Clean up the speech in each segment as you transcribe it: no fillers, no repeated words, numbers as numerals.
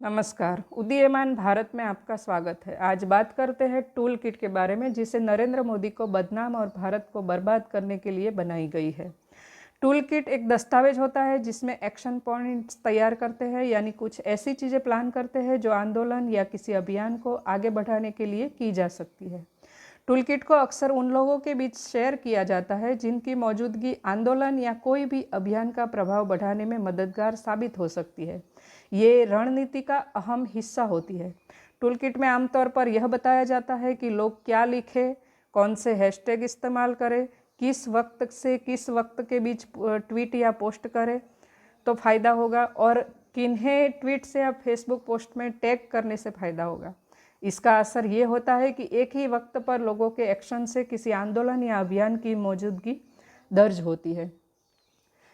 नमस्कार। उदीयमान भारत में आपका स्वागत है। आज बात करते हैं टूल किट के बारे में, जिसे नरेंद्र मोदी को बदनाम और भारत को बर्बाद करने के लिए बनाई गई है। टूल किट एक दस्तावेज होता है जिसमें एक्शन पॉइंट्स तैयार करते हैं, यानी कुछ ऐसी चीज़ें प्लान करते हैं जो आंदोलन या किसी अभियान को आगे बढ़ाने के लिए की जा सकती है। टूल किट को अक्सर उन लोगों के बीच शेयर किया जाता है जिनकी मौजूदगी आंदोलन या कोई भी अभियान का प्रभाव बढ़ाने में मददगार साबित हो सकती है। ये रणनीति का अहम हिस्सा होती है। टूल किट में आमतौर पर यह बताया जाता है कि लोग क्या लिखें, कौन से हैशटैग इस्तेमाल करें, किस वक्त से किस वक्त के बीच ट्वीट या पोस्ट करें तो फ़ायदा होगा, और किन्हें ट्वीट से या फेसबुक पोस्ट में टैग करने से फ़ायदा होगा। इसका असर ये होता है कि एक ही वक्त पर लोगों के एक्शन से किसी आंदोलन या अभियान की मौजूदगी दर्ज होती है,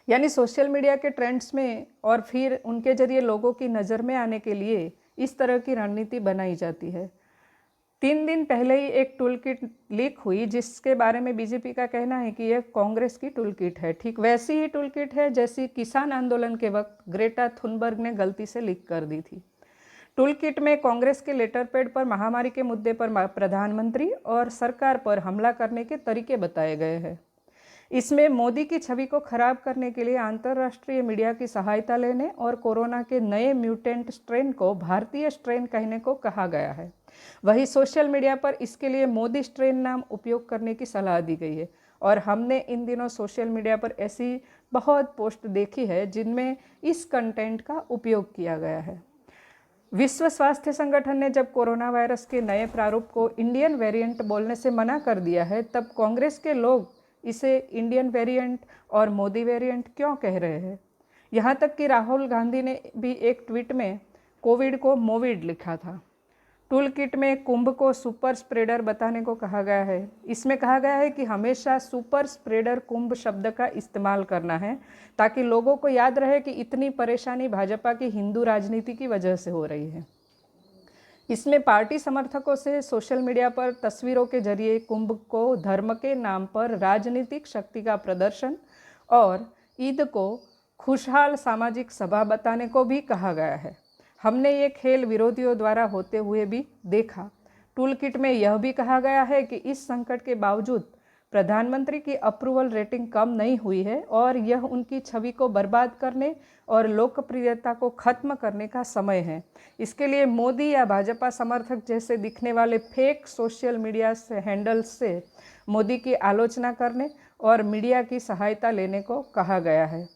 यानी सोशल मीडिया के ट्रेंड्स में, और फिर उनके जरिए लोगों की नज़र में आने के लिए इस तरह की रणनीति बनाई जाती है। 3 दिन पहले ही एक टूल किट लीक हुई जिसके बारे में बीजेपी का कहना है कि यह कांग्रेस की टूल किट है। ठीक वैसी ही टूल किट है जैसी किसान आंदोलन के वक्त ग्रेटा थुनबर्ग ने गलती से लीक कर दी थी। टूल किट में कांग्रेस के लेटर पैड पर महामारी के मुद्दे पर प्रधानमंत्री और सरकार पर हमला करने के तरीके बताए गए हैं। इसमें मोदी की छवि को खराब करने के लिए अंतर्राष्ट्रीय मीडिया की सहायता लेने और कोरोना के नए म्यूटेंट स्ट्रेन को भारतीय स्ट्रेन कहने को कहा गया है। वहीं सोशल मीडिया पर इसके लिए मोदी स्ट्रेन नाम उपयोग करने की सलाह दी गई है, और हमने इन दिनों सोशल मीडिया पर ऐसी बहुत पोस्ट देखी है जिनमें इस कंटेंट का उपयोग किया गया है। विश्व स्वास्थ्य संगठन ने जब कोरोना वायरस के नए प्रारूप को इंडियन वेरिएंट बोलने से मना कर दिया है, तब कांग्रेस के लोग इसे इंडियन वेरिएंट और मोदी वेरिएंट क्यों कह रहे हैं। यहाँ तक कि राहुल गांधी ने भी एक ट्वीट में कोविड को मोविड लिखा था। टूल किट में कुंभ को सुपर स्प्रेडर बताने को कहा गया है। इसमें कहा गया है कि हमेशा सुपर स्प्रेडर कुंभ शब्द का इस्तेमाल करना है, ताकि लोगों को याद रहे कि इतनी परेशानी भाजपा की हिंदू राजनीति की वजह से हो रही है। इसमें पार्टी समर्थकों से सोशल मीडिया पर तस्वीरों के जरिए कुंभ को धर्म के नाम पर राजनीतिक शक्ति का प्रदर्शन और ईद को खुशहाल सामाजिक सभा बताने को भी कहा गया है। हमने ये खेल विरोधियों द्वारा होते हुए भी देखा। टूल किट में यह भी कहा गया है कि इस संकट के बावजूद प्रधानमंत्री की अप्रूवल रेटिंग कम नहीं हुई है, और यह उनकी छवि को बर्बाद करने और लोकप्रियता को खत्म करने का समय है। इसके लिए मोदी या भाजपा समर्थक जैसे दिखने वाले फेक सोशल मीडिया से हैंडल्स से मोदी की आलोचना करने और मीडिया की सहायता लेने को कहा गया है।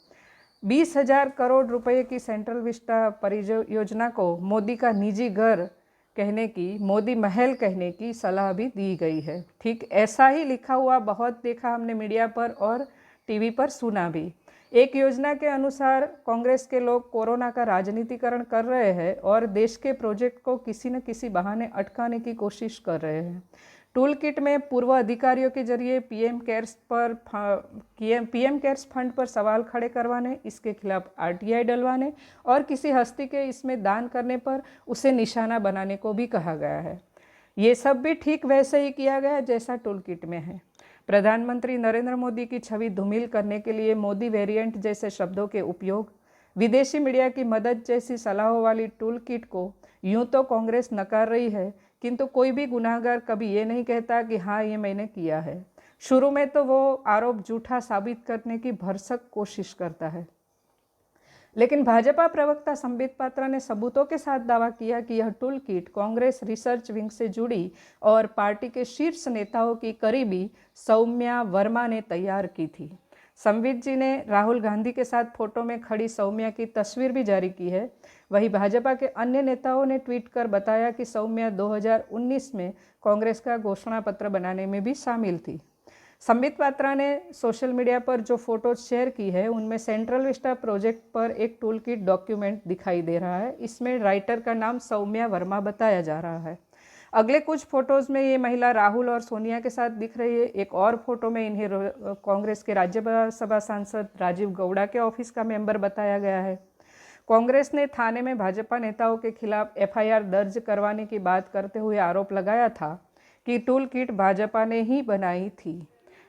20,000 करोड़ रुपए की सेंट्रल विस्टा परियोजना को मोदी का निजी घर कहने की, मोदी महल कहने की सलाह भी दी गई है। ठीक ऐसा ही लिखा हुआ बहुत देखा हमने मीडिया पर और टीवी पर सुना भी। एक योजना के अनुसार कांग्रेस के लोग कोरोना का राजनीतिकरण कर रहे हैं और देश के प्रोजेक्ट को किसी न किसी बहाने अटकाने की कोशिश कर रहे हैं। टूल किट में पूर्व अधिकारियों के जरिए पीएम केयर्स फंड पर सवाल खड़े करवाने, इसके खिलाफ आरटीआई डलवाने और किसी हस्ती के इसमें दान करने पर उसे निशाना बनाने को भी कहा गया है। ये सब भी ठीक वैसे ही किया गया जैसा टूल किट में है। प्रधानमंत्री नरेंद्र मोदी की छवि धूमिल करने के लिए मोदी वेरिएंट जैसे शब्दों के उपयोग, विदेशी मीडिया की मदद जैसी सलाहों वाली टूल किट को यूं तो कांग्रेस नकार रही है, किंतु कोई भी गुनाहगार कभी ये नहीं कहता कि हाँ ये मैंने किया है। शुरू में तो वो आरोप झूठा साबित करने की भरसक कोशिश करता है, लेकिन भाजपा प्रवक्ता संबित पात्रा ने सबूतों के साथ दावा किया कि यह tool kit Congress research wing से जुड़ी और पार्टी के शीर्ष नेताओं की करीबी सौम्या वर्मा ने तैयार की थी। संबित जी ने राहुल गांधी के साथ फोटो में खड़ी सौम्या की तस्वीर भी जारी की है। वहीं भाजपा के अन्य नेताओं ने ट्वीट कर बताया कि सौम्या 2019 में कांग्रेस का घोषणा पत्र बनाने में भी शामिल थी। संबित पात्रा ने सोशल मीडिया पर जो फोटोज शेयर की है, उनमें सेंट्रल विस्टा प्रोजेक्ट पर एक टूल किट डॉक्यूमेंट दिखाई दे रहा है। इसमें राइटर का नाम सौम्या वर्मा बताया जा रहा है। अगले कुछ फोटोज़ में ये महिला राहुल और सोनिया के साथ दिख रही है। एक और फोटो में इन्हें कांग्रेस के राज्यसभा सांसद राजीव गौड़ा के ऑफिस का मेंबर बताया गया है। कांग्रेस ने थाने में भाजपा नेताओं के खिलाफ एफआईआर दर्ज करवाने की बात करते हुए आरोप लगाया था कि टूल किट भाजपा ने ही बनाई थी।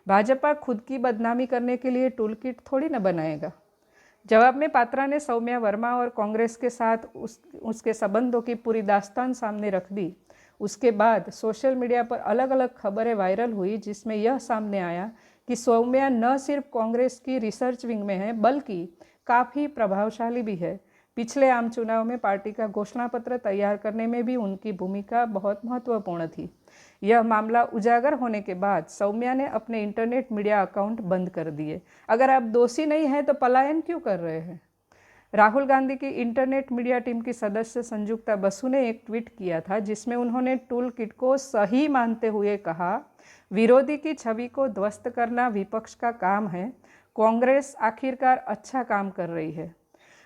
भाजपा खुद की बदनामी करने के लिए टूल किट थोड़ी न बनाएगा। जवाब में पात्रा ने सौम्या वर्मा और कांग्रेस के साथ उसके संबंधों की पूरी दास्तान सामने रख दी। उसके बाद सोशल मीडिया पर अलग अलग खबरें वायरल हुई, जिसमें यह सामने आया कि सौम्या न सिर्फ कांग्रेस की रिसर्च विंग में है बल्कि काफ़ी प्रभावशाली भी है। पिछले आम चुनाव में पार्टी का घोषणा पत्र तैयार करने में भी उनकी भूमिका बहुत महत्वपूर्ण थी। यह मामला उजागर होने के बाद सौम्या ने अपने इंटरनेट मीडिया अकाउंट बंद कर दिए। अगर आप दोषी नहीं हैं तो पलायन क्यों कर रहे हैं? राहुल गांधी की इंटरनेट मीडिया टीम की सदस्य संजुक्ता बसु ने एक ट्वीट किया था, जिसमें उन्होंने टूल किट को सही मानते हुए कहा, विरोधी की छवि को ध्वस्त करना विपक्ष का काम है। कांग्रेस आखिरकार अच्छा काम कर रही है।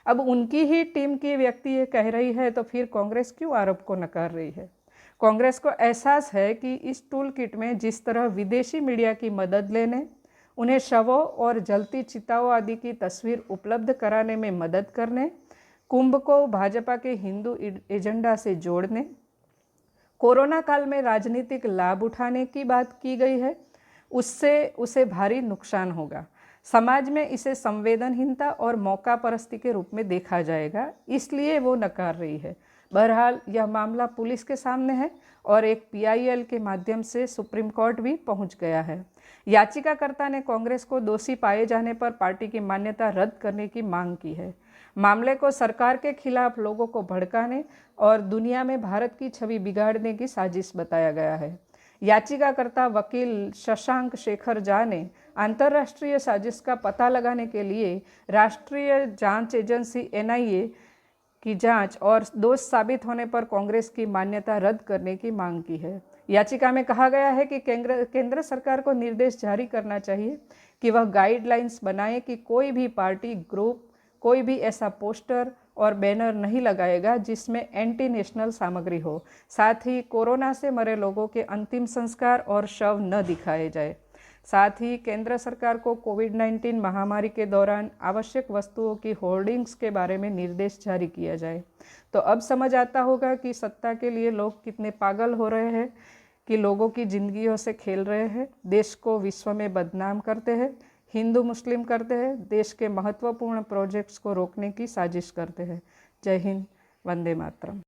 अब उनकी ही टीम की व्यक्ति ये कह रही है तो फिर कांग्रेस क्यों आरोप को नकार रही है? कांग्रेस को एहसास है कि इस टूल किट में जिस तरह विदेशी मीडिया की मदद लेने, उन्हें शवों और जलती चिताओं आदि की तस्वीर उपलब्ध कराने में मदद करने, कुंभ को भाजपा के हिंदू एजेंडा से जोड़ने, कोरोना काल में राजनीतिक लाभ उठाने की बात की गई है, उससे उसे भारी नुकसान होगा। समाज में इसे संवेदनहीनता और मौका परस्ती के रूप में देखा जाएगा, इसलिए वो नकार रही है। बहरहाल यह मामला पुलिस के सामने है और एक PIL के माध्यम से सुप्रीम कोर्ट भी पहुंच गया है। याचिकाकर्ता ने कांग्रेस को दोषी पाए जाने पर पार्टी की मान्यता रद्द करने की मांग की है। मामले को सरकार के खिलाफ लोगों को भड़काने और दुनिया में भारत की छवि बिगाड़ने की साजिश बताया गया है। याचिकाकर्ता वकील शशांक शेखर झा ने अंतर्राष्ट्रीय साजिश का पता लगाने के लिए राष्ट्रीय जांच एजेंसी NIA की जांच और दोष साबित होने पर कांग्रेस की मान्यता रद्द करने की मांग की है। याचिका में कहा गया है कि केंद्र सरकार को निर्देश जारी करना चाहिए कि वह गाइडलाइंस बनाए कि कोई भी पार्टी ग्रुप कोई भी ऐसा पोस्टर और बैनर नहीं लगाएगा जिसमें एंटी नेशनल सामग्री हो। साथ ही कोरोना से मरे लोगों के अंतिम संस्कार और शव न दिखाए जाए। साथ ही केंद्र सरकार को कोविड-19 महामारी के दौरान आवश्यक वस्तुओं की होर्डिंग्स के बारे में निर्देश जारी किया जाए। तो अब समझ आता होगा कि सत्ता के लिए लोग कितने पागल हो रहे हैं, कि लोगों की जिंदगियों से खेल रहे हैं, देश को विश्व में बदनाम करते हैं, हिंदू मुस्लिम करते हैं, देश के महत्वपूर्ण प्रोजेक्ट्स को रोकने की साजिश करते हैं। जय हिंद, वंदे मातरम।